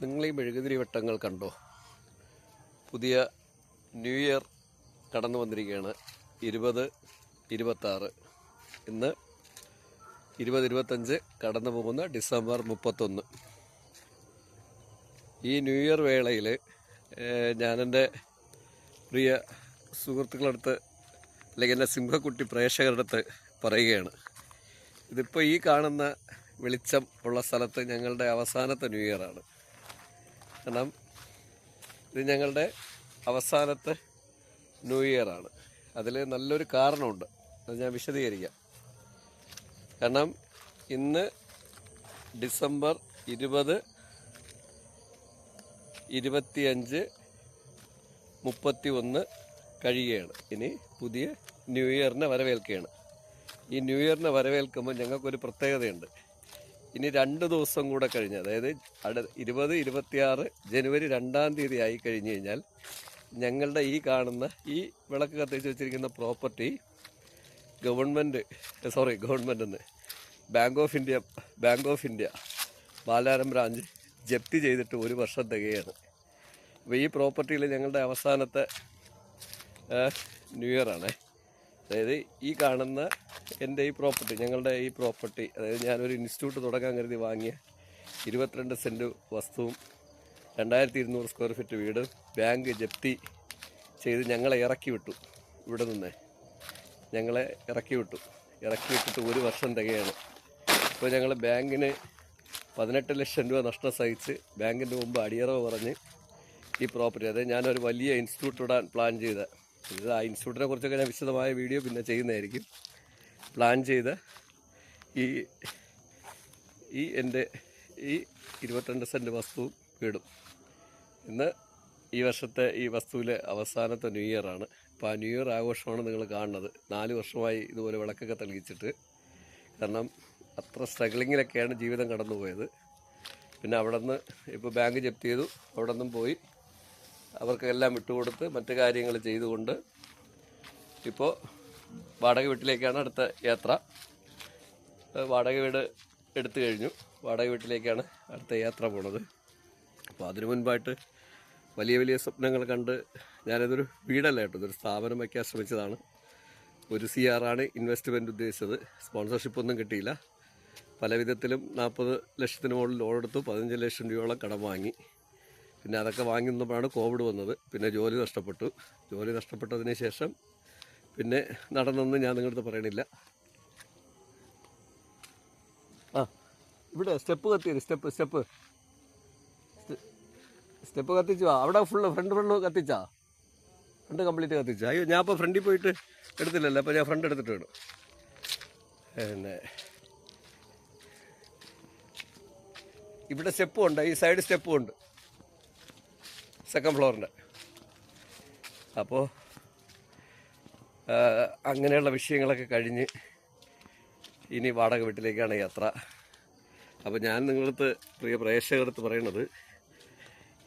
നിങ്ങൾ ഈ മെഴുകുതിരി വെട്ടങ്ങൾ കണ്ടോ? പുതിയ ന്യൂ ഇയർ കടന്നു വന്നിരിക്കുകയാണ്. 2026 ഇന്ന് 2025 കടന്നു പോകുന്ന ഡിസംബർ 31. ഈ ന്യൂ ഇയർ വേളയിൽ ഞാനെൻ്റെ പ്രിയ സുഹൃത്തുക്കളടുത്ത് അല്ലെങ്കിൽ എൻ്റെ സിംഹക്കുട്ടി പ്രേക്ഷകരുടെ അടുത്ത് പറയുകയാണ്, ഇതിപ്പോൾ ഈ കാണുന്ന വെളിച്ചം ഉള്ള സ്ഥലത്ത് ഞങ്ങളുടെ അവസാനത്തെ ന്യൂ ഇയറാണ്. കാരണം ഇത് ഞങ്ങളുടെ അവസാനത്തെ ന്യൂ ഇയറാണ്. അതിൽ നല്ലൊരു കാരണമുണ്ട്, അത് ഞാൻ വിശദീകരിക്കാം. കാരണം ഇന്ന് ഡിസംബർ 20, 25, 31 കഴിയുകയാണ്. ഇനി പുതിയ ന്യൂ ഇയറിനെ വരവേൽക്കുകയാണ്. ഈ ന്യൂ ഇയറിനെ വരവേൽക്കുമ്പോൾ ഞങ്ങൾക്കൊരു പ്രത്യേകതയുണ്ട്. ഇനി 2 ദിവസം കൂടെ കഴിഞ്ഞ്, അതായത് 20, 26 ജനുവരി 2-ാം തീയതി ആയി കഴിഞ്ഞ് കഴിഞ്ഞാൽ ഞങ്ങളുടെ ഈ കാണുന്ന ഈ വിളക്ക് കത്തിച്ച് വെച്ചിരിക്കുന്ന property government bank of India Balaram branch ജപ്തി ചെയ്തിട്ട് 1 വർഷം തികയാണ്. അപ്പോൾ ഈ പ്രോപ്പർട്ടിയിൽ ഞങ്ങളുടെ അവസാനത്തെ ന്യൂ ഇയറാണ്. അതായത് ഈ കാണുന്ന എൻ്റെ ഈ പ്രോപ്പർട്ടി, ഞങ്ങളുടെ ഈ പ്രോപ്പർട്ടി, അതായത് ഞാനൊരു ഇൻസ്റ്റിറ്റ്യൂട്ട് തുടങ്ങാൻ കരുതി വാങ്ങിയ 22 സെൻറ്റ് വസ്തുവും 2200 സ്ക്വയർ ഫീറ്റ് വീട് ബാങ്ക് ജപ്തി ചെയ്ത് ഞങ്ങളെ ഇറക്കി വിട്ടു. ഇവിടെ നിന്ന് ഞങ്ങളെ ഇറക്കി വിട്ടിട്ട് 1 വർഷം തികയാണ്. ഇപ്പോൾ ഞങ്ങൾ ബാങ്കിന് 18 ലക്ഷം രൂപ നഷ്ടം സഹിച്ച് ബാങ്കിൻ്റെ മുമ്പ് അടിയറവ് പറഞ്ഞ് ഈ പ്രോപ്പർട്ടി, അതായത് ഞാനൊരു വലിയ ഇൻസ്റ്റിറ്റ്യൂട്ട് ഇടാൻ പ്ലാൻ ചെയ്ത ആ ഇൻസ്റ്റിറ്റ്യൂട്ടിനെ കുറിച്ചൊക്കെ ഞാൻ വിശദമായ വീഡിയോ പിന്നെ ചെയ്യുന്നതായിരിക്കും. പ്ലാൻ ചെയ്ത എൻ്റെ ഈ 22 സെൻറ്റ് വസ്തുവും വീടും ഇന്ന് ഈ വർഷത്തെ ഈ വസ്തുവിലെ അവസാനത്തെ ന്യൂ ഇയറാണ്. അപ്പോൾ ആ ന്യൂ ഇയർ ആഘോഷമാണ് നിങ്ങൾ കാണുന്നത്. 4 വർഷമായി ഇതുപോലെ വിളക്കൊക്കെ തെളിയിച്ചിട്ട്. കാരണം അത്ര സ്ട്രഗിളിങ്ങിലൊക്കെയാണ് ജീവിതം കടന്നു പോയത്. പിന്നെ അവിടെ നിന്ന് ഇപ്പോൾ ബാങ്ക് ജപ്തി ചെയ്തു, അവിടെ നിന്നും പോയി അവർക്കെല്ലാം വിട്ടുകൊടുത്ത് മറ്റു കാര്യങ്ങൾ ചെയ്തുകൊണ്ട് ഇപ്പോൾ വാടക വീട്ടിലേക്കാണ് അടുത്ത യാത്ര. വാടക വീട് എടുത്തു കഴിഞ്ഞു, വാടക വീട്ടിലേക്കാണ് അടുത്ത യാത്ര പോണത്. അപ്പോൾ അതിനു മുൻപായിട്ട് വലിയ വലിയ സ്വപ്നങ്ങൾ കണ്ട് ഞാനിതൊരു വീടല്ല കേട്ടോ, ഇതൊരു സ്ഥാപനം വയ്ക്കാൻ ശ്രമിച്ചതാണ്. 1 CR ആണ് ഇൻവെസ്റ്റ്മെൻറ്റ് ഉദ്ദേശിച്ചത്. സ്പോൺസർഷിപ്പൊന്നും കിട്ടിയില്ല. പല വിധത്തിലും 40 ലക്ഷത്തിന് മുകളിൽ ലോൺ എടുത്തു, 15 ലക്ഷം രൂപയോളം കടം വാങ്ങി. പിന്നെ അതൊക്കെ വാങ്ങി നിന്നപ്പോഴാണ് കോവിഡ് വന്നത്. പിന്നെ ജോലി നഷ്ടപ്പെട്ടതിന് ശേഷം പിന്നെ നടന്നൊന്നും ഞാൻ നിങ്ങളടുത്ത് പറയണില്ല. ഇവിടെ സ്റ്റെപ്പ് കത്തിച്ചു. അവിടെ ഫ്രണ്ട് കത്തിച്ചാ? ഫ്രണ്ട് കംപ്ലീറ്റ് കത്തിച്ചാ? അയ്യോ, ഞാൻ ഇപ്പോൾ ഫ്രണ്ടിൽ പോയിട്ട് എടുത്തില്ലല്ലോ. അപ്പോൾ ഞാൻ ഫ്രണ്ട് എടുത്തിട്ട് വേണം. പിന്നെ ഇവിടെ സ്റ്റെപ്പും ഉണ്ട്, ഈ സൈഡ് സ്റ്റെപ്പും ഉണ്ട്, 2nd ഫ്ലോറിൻ്റെ. അപ്പോൾ അങ്ങനെയുള്ള വിഷയങ്ങളൊക്കെ കഴിഞ്ഞ് ഇനി വാടക വീട്ടിലേക്കാണ് യാത്ര. അപ്പോൾ ഞാൻ നിങ്ങളടുത്ത്, പ്രിയ പ്രേക്ഷകർക്ക് പറയുന്നത്,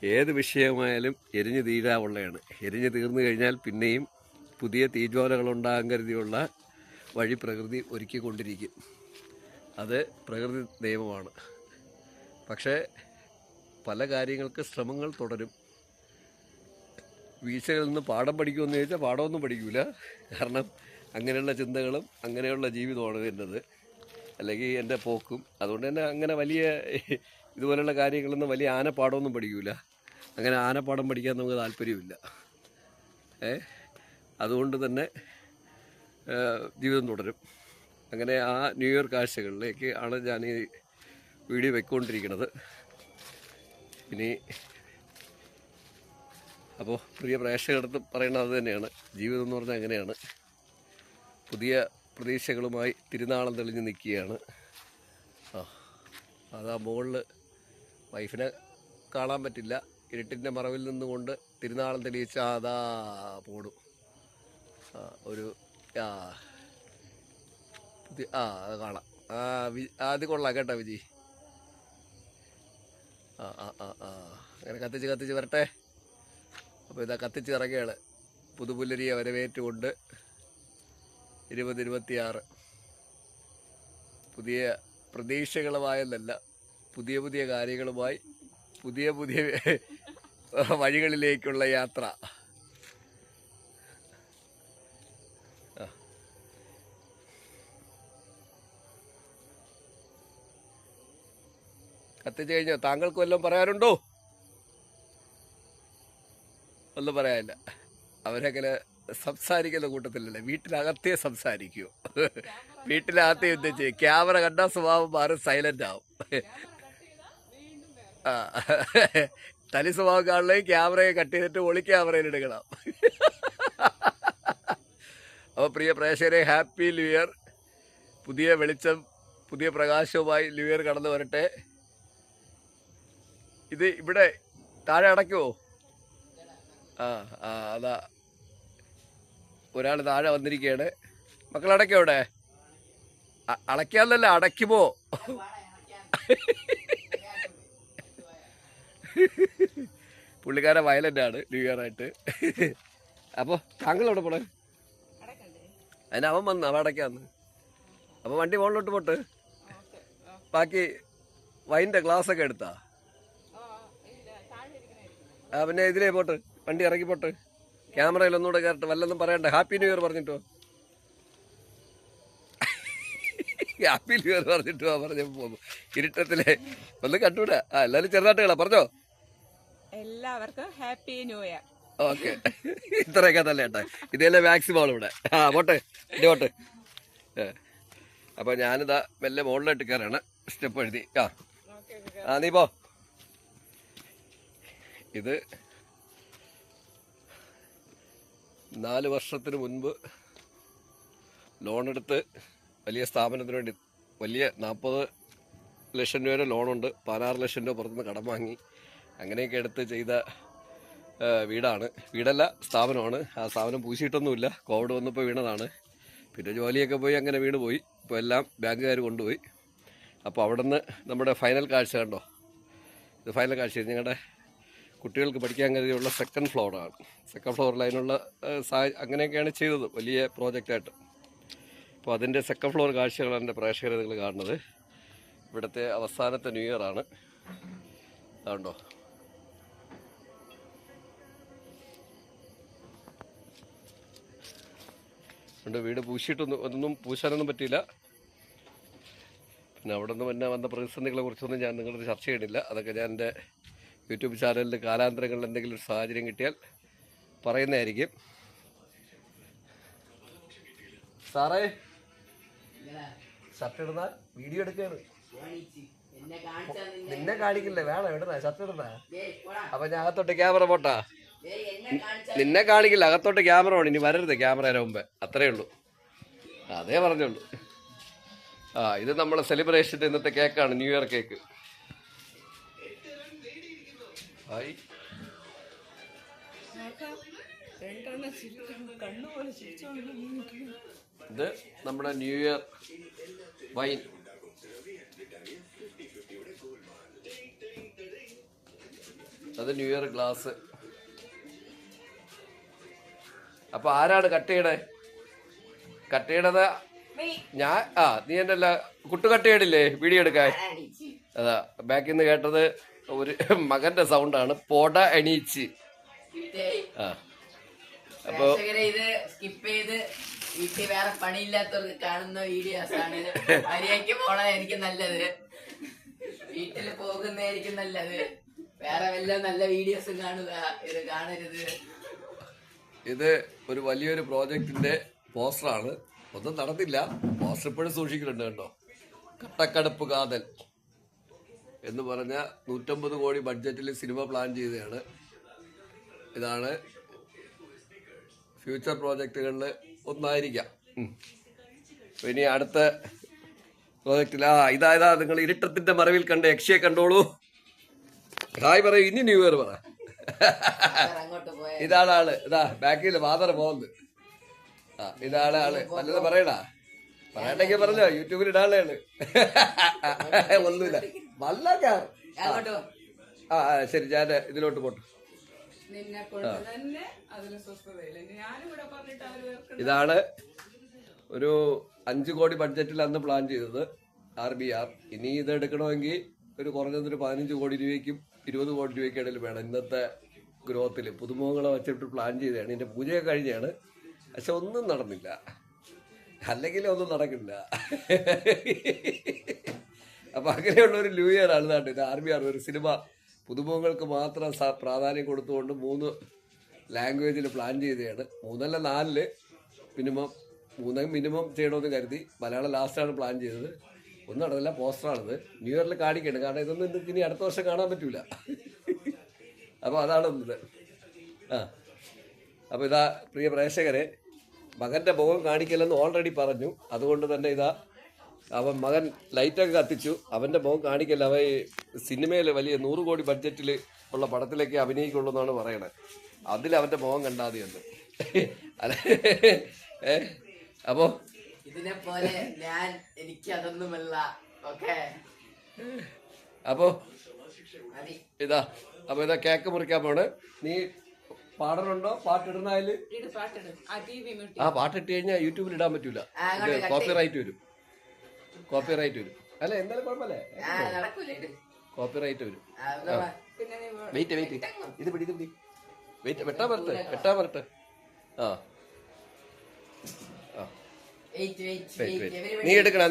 ഏത് വിഷയമായാലും എരിഞ്ഞു തീരാവുള്ളതാണ്. എരിഞ്ഞു തീർന്നു കഴിഞ്ഞാൽ പിന്നെയും പുതിയ തീജ്വാലകളുണ്ടാകാൻ കരുതിയുള്ള വഴി പ്രകൃതി ഒരുക്കിക്കൊണ്ടിരിക്കും. അത് പ്രകൃതി നിയമമാണ്. പക്ഷേ പല കാര്യങ്ങൾക്ക് ശ്രമങ്ങൾ തുടരും. വീഴ്ചകളിൽ നിന്ന് പാഠം പഠിക്കുമെന്ന് ചോദിച്ചാൽ പാഠമൊന്നും പഠിക്കില്ല. കാരണം അങ്ങനെയുള്ള ചിന്തകളും അങ്ങനെയുള്ള ജീവിതമാണ് എൻ്റെത്, അല്ലെങ്കിൽ എൻ്റെ പോക്കും. അതുകൊണ്ട് തന്നെ അങ്ങനെ വലിയ ഇതുപോലെയുള്ള കാര്യങ്ങളൊന്നും വലിയ ആനപ്പാഠമൊന്നും പഠിക്കില്ല. അങ്ങനെ ആനപ്പാഠം പഠിക്കാൻ നമുക്ക് താല്പര്യമില്ല. അതുകൊണ്ട് തന്നെ ജീവിതം തുടരും. അങ്ങനെ ആ ന്യൂ ഇയർ കാഴ്ചകളിലേക്ക് ആണ് ഞാൻ ഈ വീഡിയോ വെക്കൊണ്ടിരിക്കുന്നത്. ഇനി അപ്പോൾ പ്രിയ പ്രേക്ഷകർക്ക് പറയുന്നത് അത് തന്നെയാണ്. ജീവിതം എന്ന് പറഞ്ഞാൽ അങ്ങനെയാണ്. പുതിയ പ്രതീക്ഷകളുമായി തിരുനാളം തെളിഞ്ഞ് നിൽക്കുകയാണ്. അതാ മുകളിൽ വൈഫിനെ കാണാൻ പറ്റില്ല, ഇരുട്ടിൻ്റെ മറവിൽ നിന്നുകൊണ്ട് തിരുനാളം തെളിയിച്ച അതാ പോടും. ഒരു അത് കാണാം. അത് കൊള്ളാം കേട്ടോ വിജി. അങ്ങനെ കത്തിച്ച് വരട്ടെ. അപ്പോൾ ഇതാ കത്തിച്ച് ഇറങ്ങിയാണ്. പുതുപുല്ലരിയെ വരവേറ്റുകൊണ്ട് 2026 പുതിയ പ്രതീക്ഷകളുമായെന്നല്ല, പുതിയ കാര്യങ്ങളുമായി പുതിയ പുതിയ വഴികളിലേക്കുള്ള യാത്ര. കത്തിച്ച് കഴിഞ്ഞോ? താങ്കൾക്ക് വല്ലതും പറയാനുണ്ടോ? ഒന്നും പറയാനില്ല. അവരങ്ങനെ സംസാരിക്കുന്ന കൂട്ടത്തിലല്ലേ, വീട്ടിനകത്തേ സംസാരിക്കൂ. വീട്ടിനകത്തേ എന്താ ചെയ്യും? ക്യാമറ കണ്ടാൽ സ്വഭാവം മാറി സൈലന്റ് ആവും. ആ, തനി സ്വഭാവം കാണുകയും ക്യാമറയെ കട്ട് ചെയ്തിട്ട് ഒളി ക്യാമറയിൽ എടുക്കണം. അപ്പോൾ പ്രിയ പ്രേക്ഷകരെ, ഹാപ്പി ന്യൂ ഇയർ. പുതിയ വെളിച്ചം, പുതിയ പ്രകാശവുമായി ന്യൂ ഇയർ കടന്നു വരട്ടെ. ഇത് ഇവിടെ താഴെ അടയ്ക്കുമോ? അതാ ഒരാൾ താഴെ വന്നിരിക്കുകയാണ്. മക്കൾ അടയ്ക്കോ? അവിടെ അടയ്ക്കാന്നല്ല, അടയ്ക്കുമോ? പുള്ളിക്കാരൻ വയലന്റ് ആണ് ന്യൂ ഇയർ ആയിട്ട്. അപ്പോൾ താങ്കൾ എവിടെ പോണേ? അതിന് അവൻ വന്ന് അവൻ അടയ്ക്കാന്ന്. അപ്പോൾ വണ്ടി മുകളിലോട്ട് പോട്ട്. ബാക്കി വൈൻ്റെ ഗ്ലാസ്സൊക്കെ എടുത്താ? പിന്നെ ഇതിലേ പോട്ട്, വണ്ടി ഇറക്കി പോട്ട്. ക്യാമറയിൽ ഒന്നുകൂടെ കയറട്ടെ. വല്ലതും പറയണ്ടേ? ഹാപ്പി ന്യൂ ഇയർ പറഞ്ഞിട്ടോ. ഹാപ്പി ന്യൂ ഇയർ പറഞ്ഞിട്ടോ പറഞ്ഞ ഇരുട്ടത്തിലെ ഒന്ന് കണ്ടൂടാ. എല്ലാവരും ചെറുതായിട്ട് കളാ പറഞ്ഞോ. എല്ലാവർക്കും ഹാപ്പി ന്യൂ ഇയർ. ഓക്കെ, ഇത്രയൊക്കെ തന്നെ കേട്ടെ. ഇതല്ലേ മാക്സിമം ഇവിടെ. പോട്ടെ ഇനി പോട്ടെ. അപ്പോൾ ഞാനിതാ മെല്ലെ മുകളിലോട്ട് കയറാണ്. സ്റ്റെപ്പ് എഴുതി. നീ പോ. ഇത് 4 വർഷത്തിന് മുൻപ് ലോണെടുത്ത് വലിയ സ്ഥാപനത്തിന് വേണ്ടി വലിയ 40 ലക്ഷം രൂപ ലോണുണ്ട്. 16 ലക്ഷം രൂപ പുറത്തുനിന്ന് കടം വാങ്ങി അങ്ങനെയൊക്കെ എടുത്ത് ചെയ്ത വീടാണ്. വീടല്ല, സ്ഥാപനമാണ്. ആ സ്ഥാപനം പൂശിയിട്ടൊന്നുമില്ല. കോവിഡ് വന്നപ്പോൾ വീണതാണ്. പിന്നെ ജോലിയൊക്കെ പോയി അങ്ങനെ വീണ് പോയി. ഇപ്പോൾ എല്ലാം ബാങ്കുകാർ കൊണ്ടുപോയി. അപ്പോൾ അവിടെ നിന്ന് നമ്മുടെ ഫൈനൽ കാഴ്ച കണ്ടോ? ഇത് ഫൈനൽ കാഴ്ച ഞങ്ങളുടെ കുട്ടികൾക്ക് പഠിക്കാൻ കരുതിയുള്ള സെക്കൻഡ് ഫ്ലോറാണ്. സെക്കൻഡ് ഫ്ലോറിൽ അതിനുള്ള അങ്ങനെയൊക്കെയാണ് ചെയ്തത്, വലിയ പ്രോജക്റ്റായിട്ട്. അപ്പോൾ അതിൻ്റെ സെക്കൻഡ് ഫ്ലോർ കാഴ്ചകളാണ് എൻ്റെ പ്രേക്ഷകരെ നിങ്ങൾ കാണുന്നത്. ഇവിടുത്തെ അവസാനത്തെ ന്യൂ ഇയർ ആണ്. അതുകൊണ്ടോ വീട് ഒന്നും പൂശാനൊന്നും പറ്റിയില്ല. പിന്നെ അവിടെ നിന്ന് പിന്നെ വന്ന പ്രതിസന്ധികളെ കുറിച്ചൊന്നും ഞാൻ നിങ്ങളോട് ചർച്ച ചെയ്യണില്ല. അതൊക്കെ ഞാൻ എൻ്റെ യൂട്യൂബ് ചാനലിൽ കാലാന്തരങ്ങളിൽ എന്തെങ്കിലും ഒരു സാഹചര്യം കിട്ടിയാൽ പറയുന്നതായിരിക്കും. സാറേ, ഷർട്ട് ഇടുന്ന വീഡിയോ എടുക്കുകയാണ്. നിന്നെ കാണിക്കില്ലേ? വേണം ഇടുന്ന ഷർട്ട് ഇടുന്ന. അപ്പൊ ഞാൻ അകത്തോട്ട് ക്യാമറ പോട്ടാ. നിന്നെ കാണിക്കില്ല, അകത്തോട്ട് ക്യാമറ വേണം. ഇനി വരരുത് ക്യാമറയുടെ മുമ്പേ. അത്രേ ഉള്ളൂ, അതേ പറഞ്ഞുള്ളൂ. ഇത് നമ്മളെ സെലിബ്രേഷൻ്റെ ഇന്നത്തെ കേക്കാണ്, ന്യൂ ഇയർ കേക്ക്. ഇത് നമ്മുടെ ന്യൂ ഇയർ വൈൻ. അത് ന്യൂ ഇയർ ഗ്ലാസ്. അപ്പൊ ആരാണ് കട്ട് ചെയ്യണത്? ഞാൻ. നീ എൻ്റെ അല്ല കുട്ടു കട്ട് ചെയ്യണില്ലേ വീഡിയോ എടുക്കാൻ? അതാ ബാക്കിൽ നിന്ന് കേട്ടത് ഒരു മകന്റെ സൗണ്ടാണ്. പോട എണീച്ച്. അപ്പൊ ഇത് സ്കിപ്പ് ചെയ്ത് വീട്ടിൽ വേറെ പണിയില്ലാത്തവർക്ക് കാണുന്ന വീഡിയോസ് ആണ്. മര്യാദയ്ക്ക് പോണ എനിക്ക് നല്ലത്, വീട്ടിൽ പോകുന്നതായിരിക്കും നല്ലത്. വേറെ വല്ല നല്ല വീഡിയോസും കാണുക, ഇത് കാണരുത്. ഇത് ഒരു വലിയൊരു പ്രോജക്റ്റിന്റെ പോസ്റ്ററാണ്. ഒന്നും നടന്നില്ല, പോസ്റ്റർ ഇപ്പോഴും സൂക്ഷിക്കുന്നുണ്ട് കേട്ടോ. കട്ടക്കടപ്പ് കാതൽ എന്ന് പറഞ്ഞ 150 കോടി ബഡ്ജറ്റിൽ സിനിമ പ്ലാൻ ചെയ്തതാണ്. ഇതാണ് ഫ്യൂച്ചർ പ്രോജക്റ്റുകളിൽ ഒന്നായിരിക്കാം. ഇനി അടുത്ത പ്രോജക്റ്റിൽ ഇതാ നിങ്ങൾ ഇരുട്ടത്തിന്റെ മറവിൽ കണ്ട യക്ഷിയെ കണ്ടോളൂ. ഹായ് പറയൂ. ഇനി ന്യൂ ഇയർ പറ. ഇതാണ് ആള്. ഇതാ ബാക്കിൽ ഫാദർ പോകുന്നത്. ഇതാണ് ആള്. നല്ലത് പറയടാ. പറയണ്ടെങ്കിൽ പറഞ്ഞോ, യൂട്യൂബിൽ ഇടാളാണ്. ഒന്നുമില്ല. നല്ല ശരി, ഞാൻ ഇതിലോട്ട് പോട്ടു. ഇതാണ് ഒരു 5 കോടി ബഡ്ജറ്റിൽ അന്ന് പ്ലാൻ ചെയ്തത് RBR. ഇനി ഇത് എടുക്കണമെങ്കിൽ ഒരു കുറഞ്ഞതൊരു 15 കോടി രൂപയ്ക്കും 20 കോടി രൂപയ്ക്ക് ഇടയിൽ വേണം ഇന്നത്തെ ഗ്രോത്തിൽ. പുതുമുഖങ്ങളെ വെച്ചിട്ട് പ്ലാൻ ചെയ്തതാണ്. ഇതിൻ്റെ പൂജയൊക്കെ കഴിഞ്ഞാണ്, പക്ഷെ ഒന്നും നടന്നില്ല. അല്ലെങ്കിൽ ഒന്നും നടക്കില്ല. അപ്പം അങ്ങനെയുള്ള ഒരു ന്യൂ ഇയർ ആണ് നാട്ടിൽ. ഇത് RBR ഒരു സിനിമ പുതുമുഖങ്ങൾക്ക് മാത്രം പ്രാധാന്യം കൊടുത്തുകൊണ്ട് 3 ലാംഗ്വേജിൽ പ്ലാൻ ചെയ്തതാണ്. 3 അല്ല 4 മിനിമം ചെയ്യണമെന്ന് കരുതി. മലയാളം ലാസ്റ്റാണ് പ്ലാൻ ചെയ്തത്. ഒന്നും നടന്നില്ല. പോസ്റ്ററാണിത്. ന്യൂ ഇയറിൽ കാണിക്കേണ്ടത്, കാരണം ഇതൊന്നും ഇന്ന് ഇനി അടുത്ത വർഷം കാണാൻ പറ്റൂല. അപ്പോൾ അതാണ് ഇത്. അപ്പോൾ ഇതാ പ്രിയ പ്രേക്ഷകരെ, മകൻ്റെ മുഖം കാണിക്കില്ലെന്ന് ഓൾറെഡി പറഞ്ഞു. അതുകൊണ്ട് തന്നെ ഇതാ അവൻ മകൻ ലൈറ്റൊക്കെ കത്തിച്ചു. അവൻ്റെ മുഖം കാണിക്കില്ല. അവൻ സിനിമയിൽ വലിയ 100 കോടി ബഡ്ജറ്റിൽ ഉള്ള പടത്തിലേക്ക് അഭിനയിക്കുള്ളൂ എന്നാണ് പറയണത്. അതിൽ അവൻ്റെ മുഖം കണ്ടാതെയുണ്ട്. അല്ല അപ്പോൾ ഇതിനെ പോലെ എനിക്ക് അതൊന്നുമല്ല. ഓക്കെ, അപ്പോൾ ഇതാ കേക്ക് മുറിക്കാൻ പോണ്. നീ പാടണുണ്ടോ? പാട്ടിടുന്നതില് പാട്ടിട്ട് കഴിഞ്ഞാൽ യൂട്യൂബിൽ ഇടാൻ പറ്റൂല. കോപ്പിറൈറ്റ് വരും. അല്ല എന്തായാലും കുഴപ്പമില്ലേ, കോപ്പിറൈറ്റ് വരും. വെയിറ്റ് ഇത് പിടി വെയിറ്റ്, വെട്ടാൻ വരട്ടെ. നീ എടുക്കണ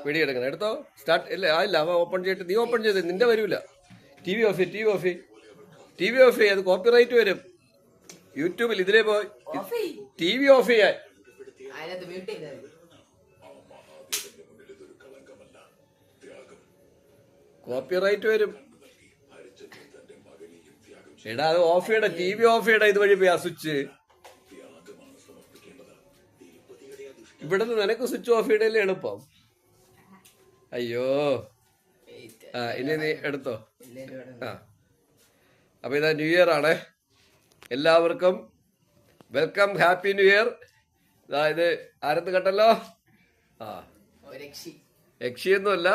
വീഡിയോ എടുക്കണ. എടുത്തോ, സ്റ്റാർട്ട്. ഇല്ല അവ ഓപ്പൺ ചെയ്തിട്ട് നീ ഓപ്പൺ ചെയ്ത് നിന്റെ വരൂല. ടി വി ഓഫ് ചെയ്യ, അത് കോപ്പിറൈറ്റ് വരും യൂട്യൂബിൽ. ഇതിലേ പോയി TV ഓഫ് ചെയ്യാൻ. കോപ്പിറൈറ്റ് വരും. എടാ അത് ഓഫ് ചെയ്യടാ, TV ഓഫ് ചെയ്യടാ. ഇതുവഴി പോയി ആ സ്വിച്ച്. ഇവിടുന്ന് നിനക്ക് സ്വിച്ച് ഓഫ് ചെയ്യണല്ലേ എളുപ്പം. അയ്യോ, ഇനി നീ എടുത്തോ. അപ്പൊ ഇതാ ന്യൂ ഇയർ ആണ്. എല്ലാവർക്കും വെൽക്കം, ഹാപ്പി ന്യൂ ഇയർ. ഇത് ആരെന്ന് കേട്ടല്ലോ. യക്ഷിയൊന്നുമല്ല,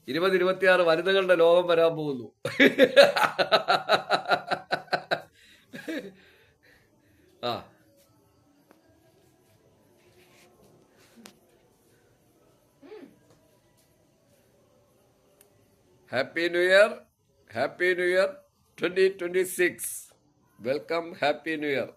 2026 വനിതകളുടെ ലോകം വരാൻ പോകുന്നു. Happy new year 2026. Welcome, happy new year.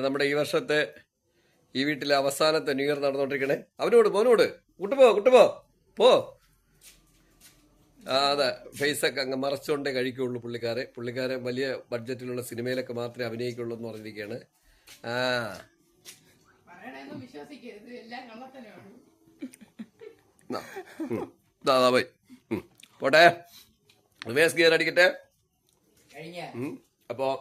നമ്മുടെ ഈ വർഷത്തെ ഈ വീട്ടിലെ അവസാനത്തെ ന്യൂ ഇയർ നടന്നുകൊണ്ടിരിക്കണേ. മോനോട് കുട്ടുപോ. അതെ, ഫേസൊക്കെ അങ്ങ് മറച്ചുകൊണ്ടേ കഴിക്കുള്ളൂ പുള്ളിക്കാരെ വലിയ ബഡ്ജറ്റിലുള്ള സിനിമയിലൊക്കെ മാത്രമേ അഭിനയിക്കുള്ളൂ എന്ന് പറഞ്ഞിരിക്കുകയാണ്. പോയി പോട്ടെ, റിവേഴ്സ് ഗിയർ അടിക്കട്ടെ. അപ്പോൾ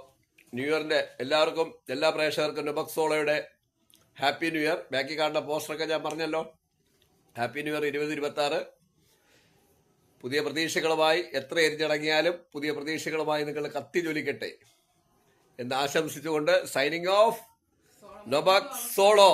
ന്യൂ ഇയറിന്റെ എല്ലാവർക്കും, എല്ലാ പ്രേക്ഷകർക്കും നുബക് സോളോയുടെ ഹാപ്പി ന്യൂ ഇയർ. ബാക്കി കാണുന്ന പോസ്റ്ററൊക്കെ ഞാൻ പറഞ്ഞല്ലോ. Happy new year 2026. പുതിയ പ്രതീക്ഷകളുമായി എത്ര എരിഞ്ഞടങ്ങിയാലും പുതിയ പ്രതീക്ഷകളുമായി നിങ്ങൾ കത്തി ജ്വലിക്കട്ടെ എന്ന് ആശംസിച്ചുകൊണ്ട് സൈനിങ് ഓഫ് നുബക് സോളോ.